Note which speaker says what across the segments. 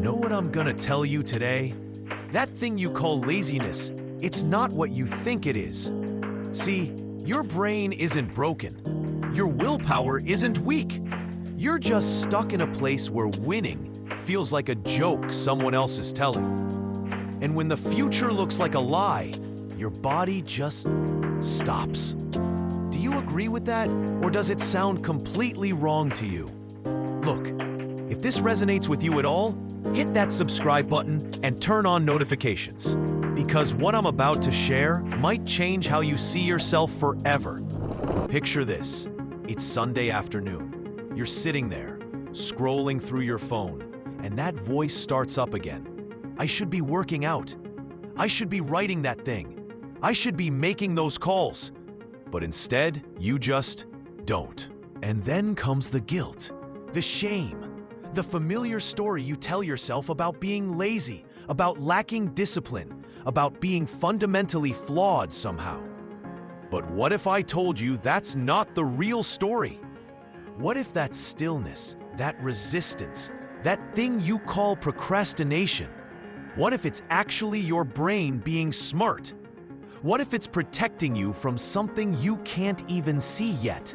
Speaker 1: know what I'm gonna tell you today? That thing you call laziness, it's not what you think it is. See, your brain isn't broken. Your willpower isn't weak. You're just stuck in a place where winning feels like a joke someone else is telling. And when the future looks like a lie, your body just stops. Do you agree with that, or does it sound completely wrong to you? Look, if this resonates with you at all, hit that subscribe button and turn on notifications, because what I'm about to share might change how you see yourself forever. Picture this. It's Sunday afternoon. You're sitting there, scrolling through your phone, and that voice starts up again. I should be working out. I should be writing that thing. I should be making those calls. But instead, you just don't. And then comes the guilt, the shame, the familiar story you tell yourself about being lazy, about lacking discipline, about being fundamentally flawed somehow. But what if I told you that's not the real story? What if that stillness, that resistance, that thing you call procrastination, what if it's actually your brain being smart? What if it's protecting you from something you can't even see yet?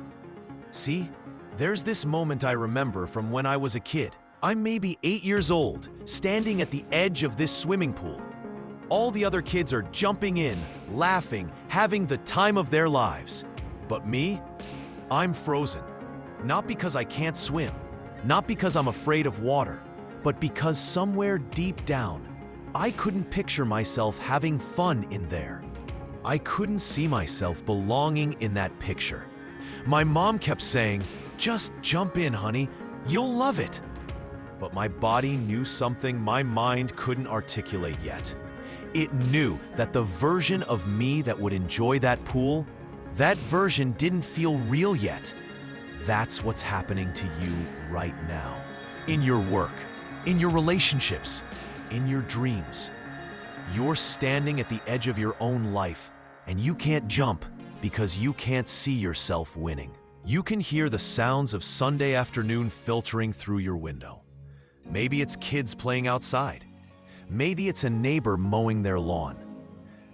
Speaker 1: See, there's this moment I remember from when I was a kid. I'm maybe 8 years old, standing at the edge of this swimming pool. All the other kids are jumping in, laughing, having the time of their lives. But me? I'm frozen. Not because I can't swim, not because I'm afraid of water, but because somewhere deep down, I couldn't picture myself having fun in there. I couldn't see myself belonging in that picture. My mom kept saying, "Just jump in, honey, you'll love it." But my body knew something my mind couldn't articulate yet. It knew that the version of me that would enjoy that pool, that version didn't feel real yet. That's what's happening to you right now. In your work, in your relationships, in your dreams. You're standing at the edge of your own life, and you can't jump because you can't see yourself winning. You can hear the sounds of Sunday afternoon filtering through your window. Maybe it's kids playing outside. Maybe it's a neighbor mowing their lawn.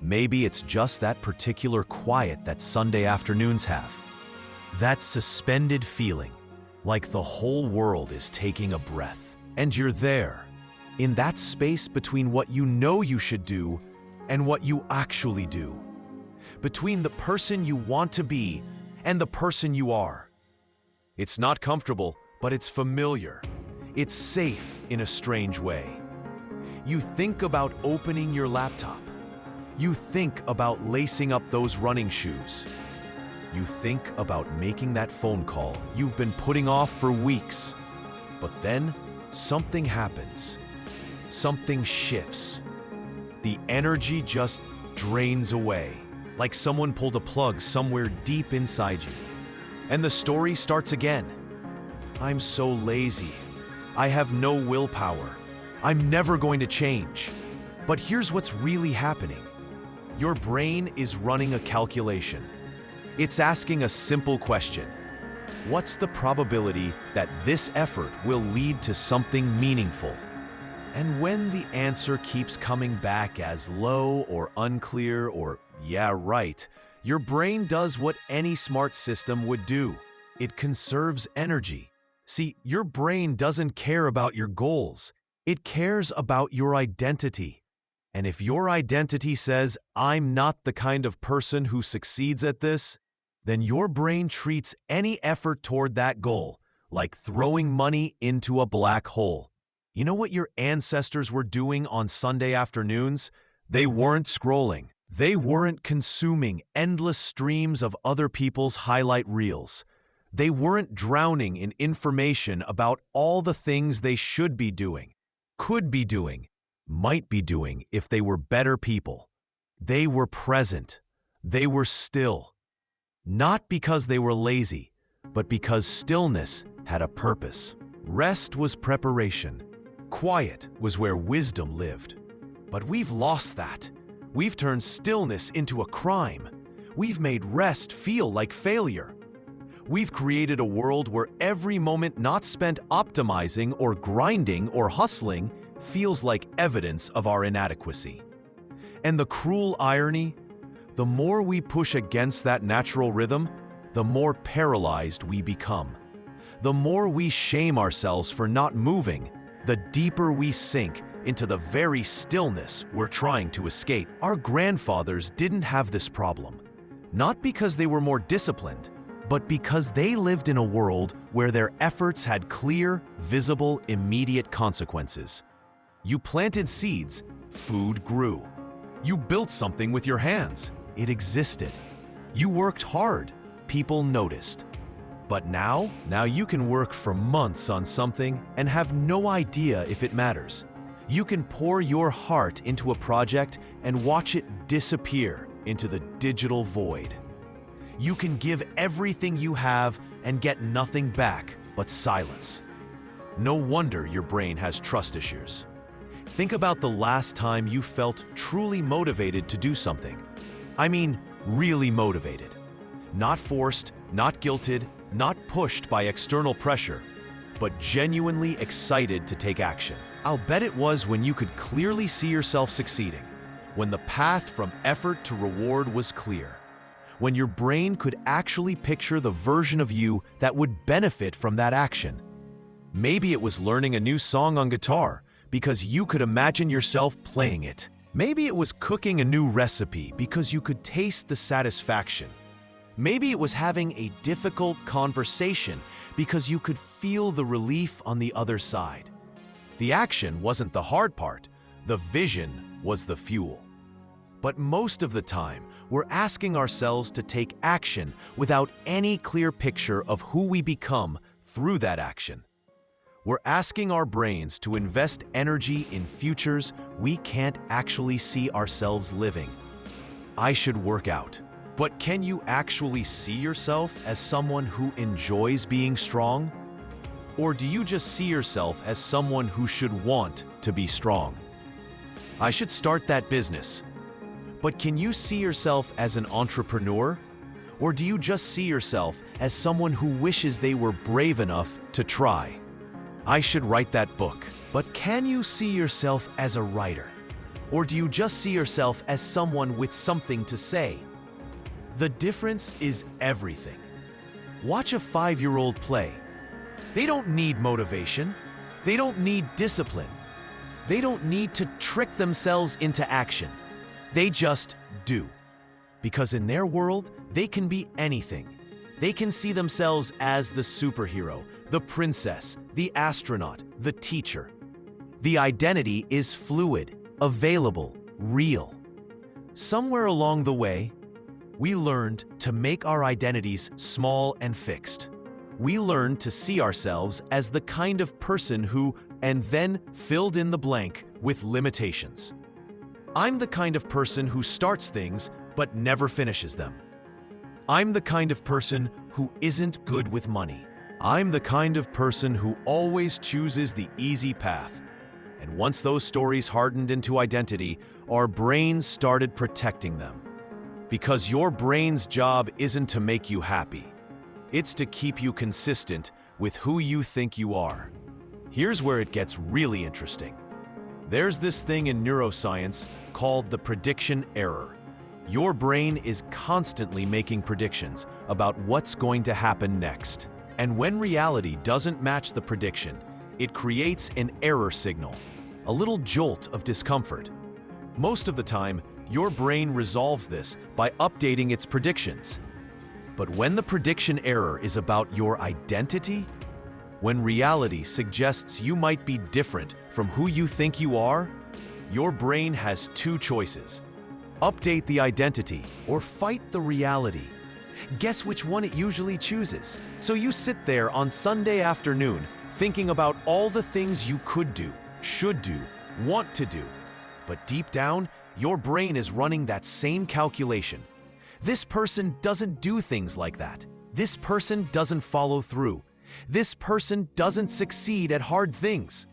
Speaker 1: Maybe it's just that particular quiet that Sunday afternoons have. That suspended feeling, like the whole world is taking a breath. And you're there, in that space between what you know you should do and what you actually do. Between the person you want to be and the person you are. It's not comfortable, but it's familiar. It's safe in a strange way. You think about opening your laptop. You think about lacing up those running shoes. You think about making that phone call you've been putting off for weeks. But then something happens. Something shifts. The energy just drains away, like someone pulled a plug somewhere deep inside you. And the story starts again. I'm so lazy. I have no willpower. I'm never going to change. But here's what's really happening. Your brain is running a calculation. It's asking a simple question. What's the probability that this effort will lead to something meaningful? And when the answer keeps coming back as low or unclear or, yeah, right, your brain does what any smart system would do. It conserves energy. See, your brain doesn't care about your goals. It cares about your identity. And if your identity says, "I'm not the kind of person who succeeds at this," then your brain treats any effort toward that goal like throwing money into a black hole. You know what your ancestors were doing on Sunday afternoons? They weren't scrolling. They weren't consuming endless streams of other people's highlight reels. They weren't drowning in information about all the things they should be doing, could be doing, might be doing if they were better people. They were present. They were still. Not because they were lazy, but because stillness had a purpose. Rest was preparation. Quiet was where wisdom lived. But we've lost that. We've turned stillness into a crime. We've made rest feel like failure. We've created a world where every moment not spent optimizing or grinding or hustling feels like evidence of our inadequacy. And the cruel irony, the more we push against that natural rhythm, the more paralyzed we become. The more we shame ourselves for not moving, the deeper we sink into the very stillness we're trying to escape. Our grandfathers didn't have this problem, not because they were more disciplined, but because they lived in a world where their efforts had clear, visible, immediate consequences. You planted seeds, food grew. You built something with your hands, it existed. You worked hard, people noticed. But now you can work for months on something and have no idea if it matters. You can pour your heart into a project and watch it disappear into the digital void. You can give everything you have and get nothing back but silence. No wonder your brain has trust issues. Think about the last time you felt truly motivated to do something. I mean, really motivated. Not forced, not guilted, not pushed by external pressure, but genuinely excited to take action. I'll bet it was when you could clearly see yourself succeeding, when the path from effort to reward was clear, when your brain could actually picture the version of you that would benefit from that action. Maybe it was learning a new song on guitar because you could imagine yourself playing it. Maybe it was cooking a new recipe because you could taste the satisfaction. Maybe it was having a difficult conversation because you could feel the relief on the other side. The action wasn't the hard part, the vision was the fuel. But most of the time, we're asking ourselves to take action without any clear picture of who we become through that action. We're asking our brains to invest energy in futures we can't actually see ourselves living. I should work out. But can you actually see yourself as someone who enjoys being strong? Or do you just see yourself as someone who should want to be strong? I should start that business. But can you see yourself as an entrepreneur? Or do you just see yourself as someone who wishes they were brave enough to try? I should write that book. But can you see yourself as a writer? Or do you just see yourself as someone with something to say? The difference is everything. Watch a 5-year-old play. They don't need motivation. They don't need discipline. They don't need to trick themselves into action. They just do. Because in their world, they can be anything. They can see themselves as the superhero, the princess, the astronaut, the teacher. The identity is fluid, available, real. Somewhere along the way, we learned to make our identities small and fixed. We learned to see ourselves as the kind of person who, and then filled in the blank with limitations. I'm the kind of person who starts things but never finishes them. I'm the kind of person who isn't good with money. I'm the kind of person who always chooses the easy path. And once those stories hardened into identity, our brains started protecting them. Because your brain's job isn't to make you happy. It's to keep you consistent with who you think you are. Here's where it gets really interesting. There's this thing in neuroscience called the prediction error. Your brain is constantly making predictions about what's going to happen next. And when reality doesn't match the prediction, it creates an error signal, a little jolt of discomfort. Most of the time, your brain resolves this by updating its predictions. But when the prediction error is about your identity, when reality suggests you might be different from who you think you are, your brain has two choices: update the identity or fight the reality. Guess which one it usually chooses? So you sit there on Sunday afternoon thinking about all the things you could do, should do, want to do. But deep down, your brain is running that same calculation. This person doesn't do things like that. This person doesn't follow through. This person doesn't succeed at hard things.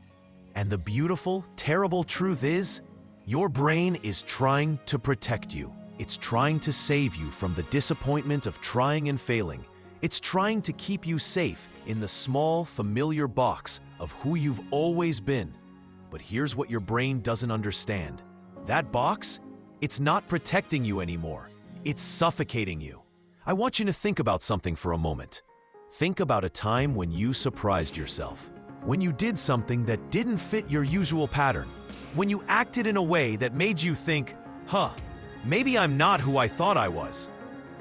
Speaker 1: And the beautiful, terrible truth is, your brain is trying to protect you. It's trying to save you from the disappointment of trying and failing. It's trying to keep you safe in the small, familiar box of who you've always been. But here's what your brain doesn't understand. That box, it's not protecting you anymore. It's suffocating you. I want you to think about something for a moment. Think about a time when you surprised yourself. When you did something that didn't fit your usual pattern. When you acted in a way that made you think, maybe I'm not who I thought I was.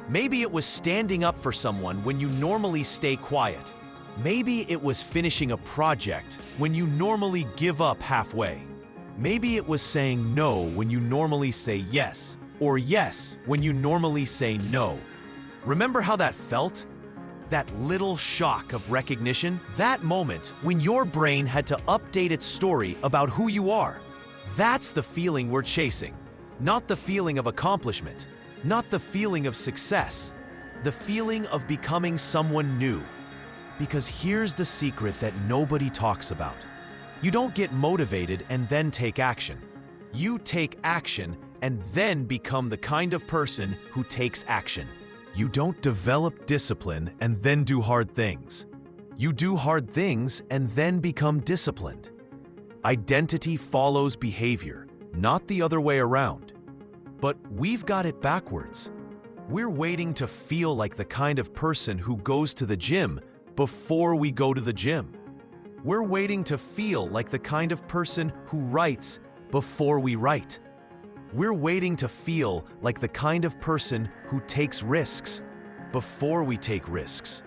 Speaker 1: Maybe it was standing up for someone when you normally stay quiet. Maybe it was finishing a project when you normally give up halfway. Maybe it was saying no when you normally say yes, or yes when you normally say no. Remember how that felt? That little shock of recognition? That moment when your brain had to update its story about who you are. That's the feeling we're chasing. Not the feeling of accomplishment. Not the feeling of success. The feeling of becoming someone new. Because here's the secret that nobody talks about. You don't get motivated and then take action. You take action and then become the kind of person who takes action. You don't develop discipline and then do hard things. You do hard things and then become disciplined. Identity follows behavior, not the other way around. But we've got it backwards. We're waiting to feel like the kind of person who goes to the gym before we go to the gym. We're waiting to feel like the kind of person who writes before we write. We're waiting to feel like the kind of person who takes risks before we take risks.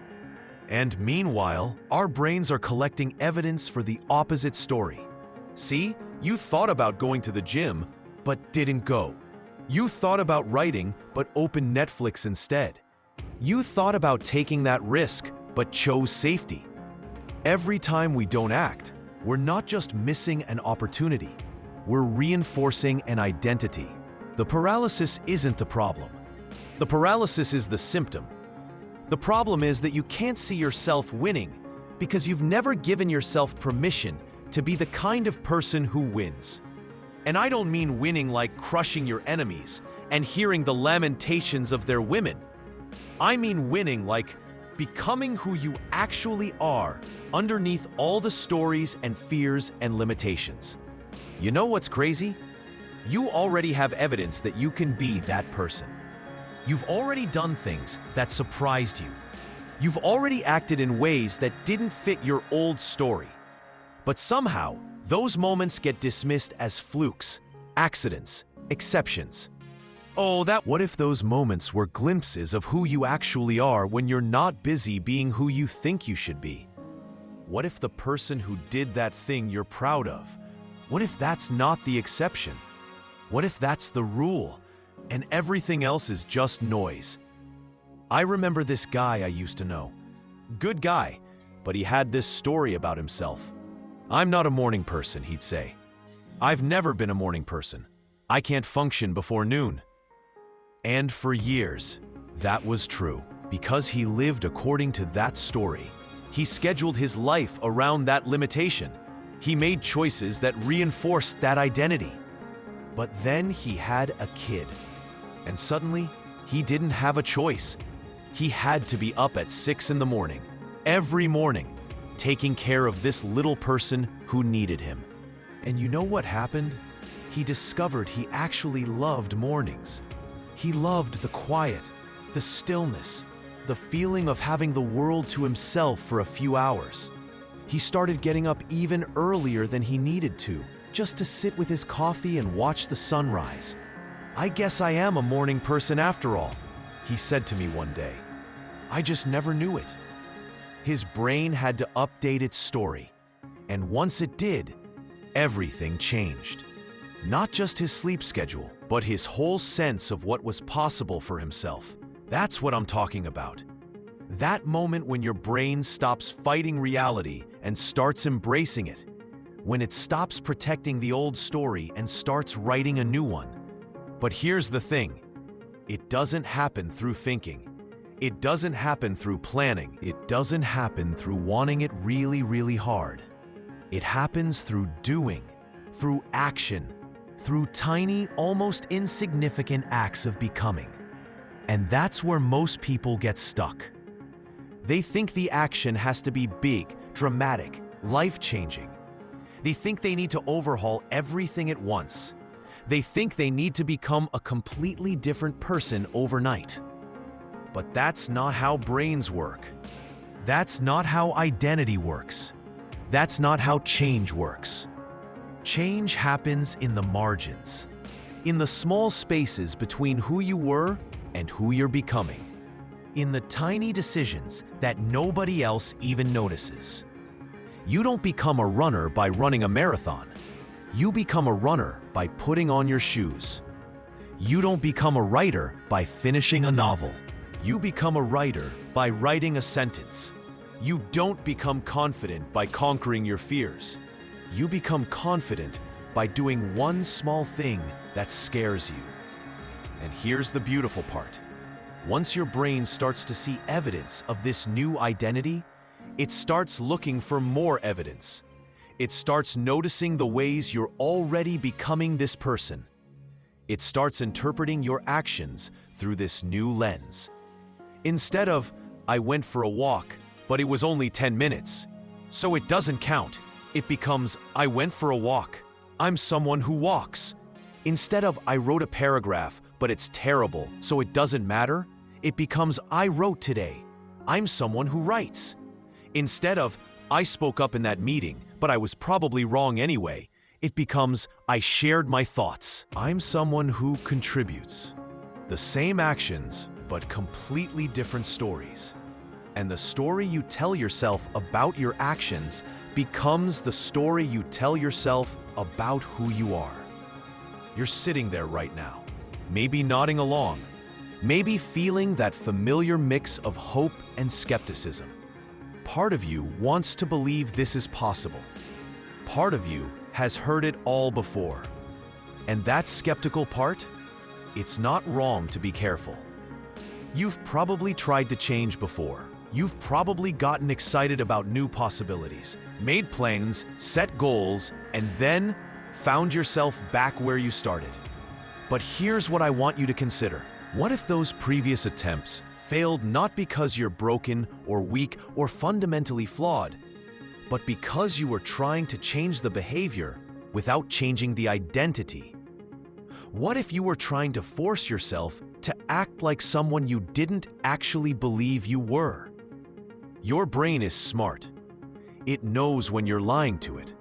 Speaker 1: And meanwhile, our brains are collecting evidence for the opposite story. See, you thought about going to the gym, but didn't go. You thought about writing, but opened Netflix instead. You thought about taking that risk, but chose safety. Every time we don't act, we're not just missing an opportunity. We're reinforcing an identity. The paralysis isn't the problem. The paralysis is the symptom. The problem is that you can't see yourself winning because you've never given yourself permission to be the kind of person who wins. And I don't mean winning like crushing your enemies and hearing the lamentations of their women. I mean winning like becoming who you actually are underneath all the stories and fears and limitations. You know what's crazy? You already have evidence that you can be that person. You've already done things that surprised you. You've already acted in ways that didn't fit your old story. But somehow, those moments get dismissed as flukes, accidents, exceptions. What if those moments were glimpses of who you actually are when you're not busy being who you think you should be? What if the person who did that thing you're proud of, what if that's not the exception? What if that's the rule, and everything else is just noise? I remember this guy I used to know. Good guy, but he had this story about himself. I'm not a morning person, he'd say. I've never been a morning person. I can't function before noon. And for years, that was true. Because he lived according to that story, he scheduled his life around that limitation. He made choices that reinforced that identity. But then he had a kid. And suddenly, he didn't have a choice. He had to be up at 6 in the morning, every morning, taking care of this little person who needed him. And you know what happened? He discovered he actually loved mornings. He loved the quiet, the stillness, the feeling of having the world to himself for a few hours. He started getting up even earlier than he needed to, just to sit with his coffee and watch the sunrise. I guess I am a morning person after all, he said to me one day. I just never knew it. His brain had to update its story. And once it did, everything changed. Not just his sleep schedule, but his whole sense of what was possible for himself. That's what I'm talking about. That moment when your brain stops fighting reality and starts embracing it. When it stops protecting the old story and starts writing a new one. But here's the thing. It doesn't happen through thinking. It doesn't happen through planning. It doesn't happen through wanting it really, really hard. It happens through doing, through action, through tiny, almost insignificant acts of becoming. And that's where most people get stuck. They think the action has to be big, dramatic, life-changing. They think they need to overhaul everything at once. They think they need to become a completely different person overnight. But that's not how brains work. That's not how identity works. That's not how change works. Change happens in the margins, in the small spaces between who you were and who you're becoming, in the tiny decisions that nobody else even notices. You don't become a runner by running a marathon. You become a runner by putting on your shoes. You don't become a writer by finishing a novel. You become a writer by writing a sentence. You don't become confident by conquering your fears. You become confident by doing one small thing that scares you. And here's the beautiful part. Once your brain starts to see evidence of this new identity, it starts looking for more evidence. It starts noticing the ways you're already becoming this person. It starts interpreting your actions through this new lens. Instead of, I went for a walk, but it was only 10 minutes, so it doesn't count, it becomes, I went for a walk. I'm someone who walks. Instead of, I wrote a paragraph, but it's terrible, so it doesn't matter, it becomes, I wrote today. I'm someone who writes. Instead of, I spoke up in that meeting, but I was probably wrong anyway, it becomes, I shared my thoughts. I'm someone who contributes. The same actions, but completely different stories. And the story you tell yourself about your actions becomes the story you tell yourself about who you are. You're sitting there right now, maybe nodding along, maybe feeling that familiar mix of hope and skepticism. Part of you wants to believe this is possible. Part of you has heard it all before. And that skeptical part, it's not wrong to be careful. You've probably tried to change before. You've probably gotten excited about new possibilities, made plans, set goals, and then found yourself back where you started. But here's what I want you to consider. What if those previous attempts failed not because you're broken or weak or fundamentally flawed, but because you were trying to change the behavior without changing the identity? What if you were trying to force yourself to act like someone you didn't actually believe you were? Your brain is smart. It knows when you're lying to it.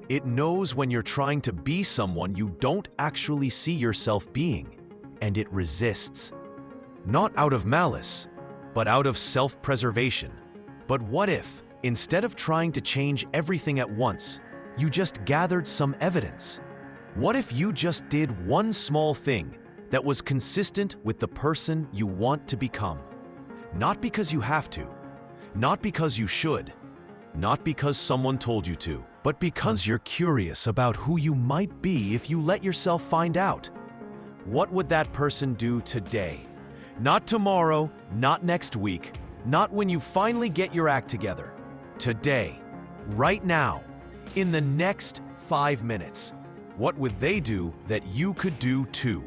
Speaker 1: It knows when you're trying to be someone you don't actually see yourself being, and it resists. Not out of malice, but out of self-preservation. But what if, instead of trying to change everything at once, you just gathered some evidence? What if you just did one small thing that was consistent with the person you want to become? Not because you have to, not because you should, not because someone told you to, but because you're curious about who you might be if you let yourself find out. What would that person do today? Not tomorrow, not next week, not when you finally get your act together. Today, right now, in the next 5 minutes. What would they do that you could do too?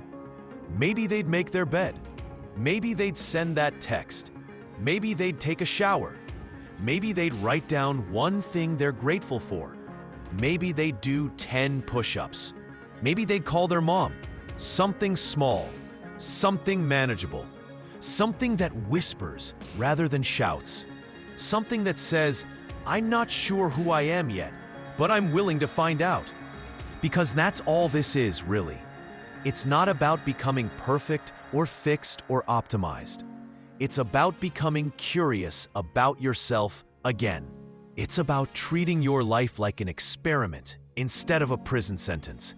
Speaker 1: Maybe they'd make their bed. Maybe they'd send that text. Maybe they'd take a shower. Maybe they'd write down one thing they're grateful for. Maybe they'd do 10 push-ups. Maybe they'd call their mom. Something small, something manageable, something that whispers rather than shouts, something that says, I'm not sure who I am yet, but I'm willing to find out. Because that's all this is, really. It's not about becoming perfect or fixed or optimized. It's about becoming curious about yourself again. It's about treating your life like an experiment instead of a prison sentence.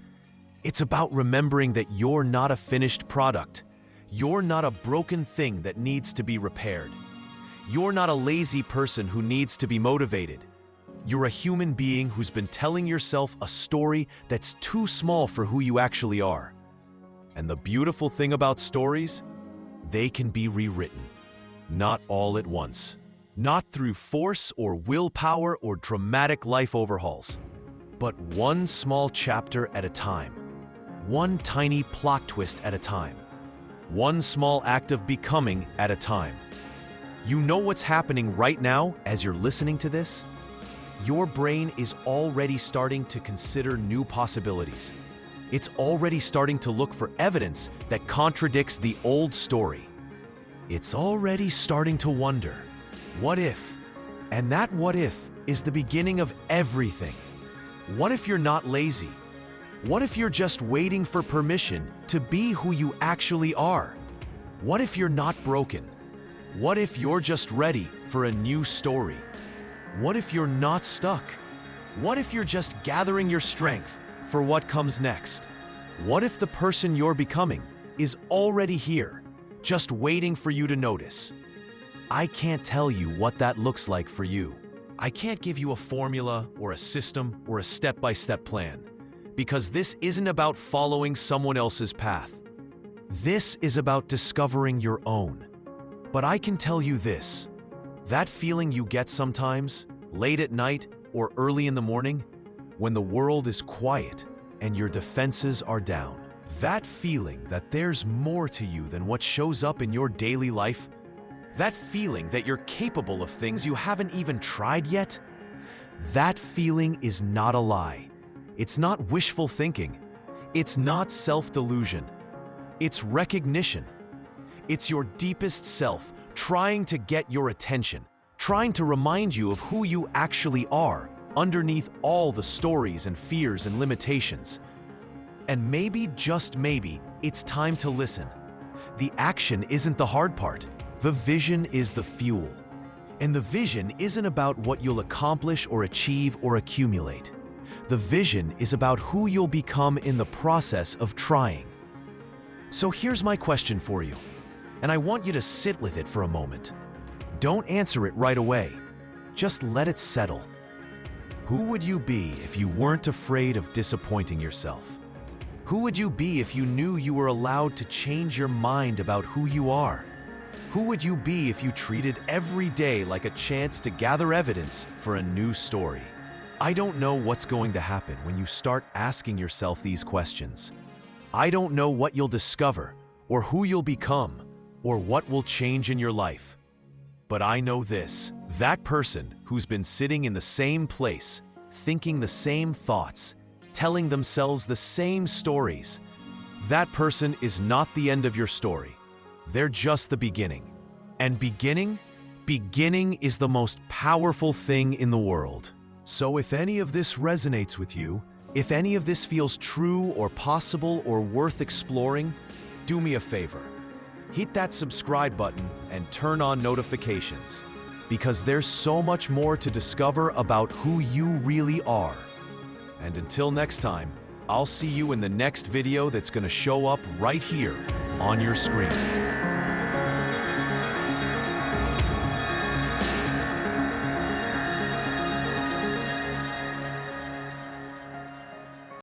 Speaker 1: It's about remembering that you're not a finished product. You're not a broken thing that needs to be repaired. You're not a lazy person who needs to be motivated. You're a human being who's been telling yourself a story that's too small for who you actually are. And the beautiful thing about stories, they can be rewritten. Not all at once. Not through force or willpower or dramatic life overhauls. But one small chapter at a time. One tiny plot twist at a time. One small act of becoming at a time. You know what's happening right now as you're listening to this? your brain is already starting to consider new possibilities. It's already starting to look for evidence that contradicts the old story. It's already starting to wonder, what if? And that what if is the beginning of everything. What if you're not lazy? What if you're just waiting for permission to be who you actually are? What if you're not broken? What if you're just ready for a new story? What if you're not stuck? What if you're just gathering your strength for what comes next? What if the person you're becoming is already here, just waiting for you to notice? I can't tell you what that looks like for you. I can't give you a formula or a system or a step-by-step plan, because this isn't about following someone else's path. This is about discovering your own. But I can tell you this, that feeling you get sometimes, late at night or early in the morning, when the world is quiet and your defenses are down, that feeling that there's more to you than what shows up in your daily life, that feeling that you're capable of things you haven't even tried yet, that feeling is not a lie. It's not wishful thinking. It's not self-delusion. It's recognition. It's your deepest self trying to get your attention, trying to remind you of who you actually are underneath all the stories and fears and limitations. And maybe, just maybe, it's time to listen. The action isn't the hard part. The vision is the fuel. And the vision isn't about what you'll accomplish or achieve or accumulate. The vision is about who you'll become in the process of trying. So here's my question for you, and I want you to sit with it for a moment. Don't answer it right away. Just let it settle. Who would you be if you weren't afraid of disappointing yourself? Who would you be if you knew you were allowed to change your mind about who you are? Who would you be if you treated every day like a chance to gather evidence for a new story? I don't know what's going to happen when you start asking yourself these questions. I don't know what you'll discover, or who you'll become, or what will change in your life. But I know this, that person who's been sitting in the same place, thinking the same thoughts, telling themselves the same stories, that person is not the end of your story. They're just the beginning. And beginning is the most powerful thing in the world. So if any of this resonates with you, if any of this feels true or possible or worth exploring, do me a favor. Hit that subscribe button and turn on notifications, because there's so much more to discover about who you really are. And until next time, I'll see you in the next video that's going to show up right here on your screen.